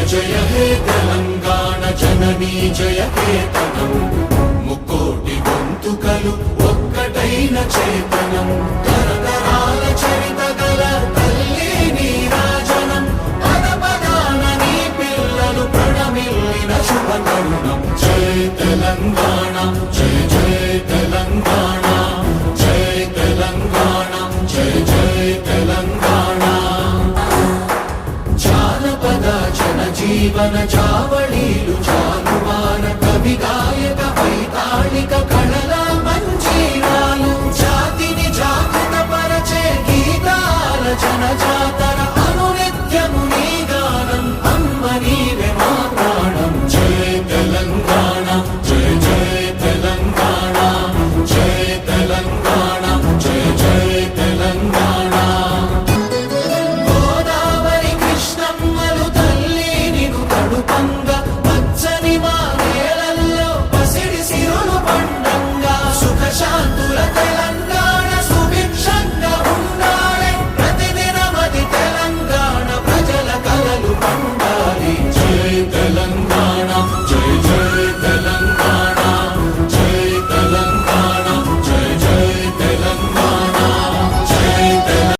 జయ హే తెలంగాణ జననీ జయ కేతనం ముక్కోటి గొంతుకలు ఒక్కటైన చేతనం తరతరాల చరిత గల తల్లి నీరాజనం పద పదాన నీ పిల్లలు ప్రణమిల్లిన శుభ తరుణం జయ తెలంగాణ జయ జయ తెలంగాణ జయ తెలంగాణ జయ జయ తెలంగాణ జానపద జన జీవన జావళీలు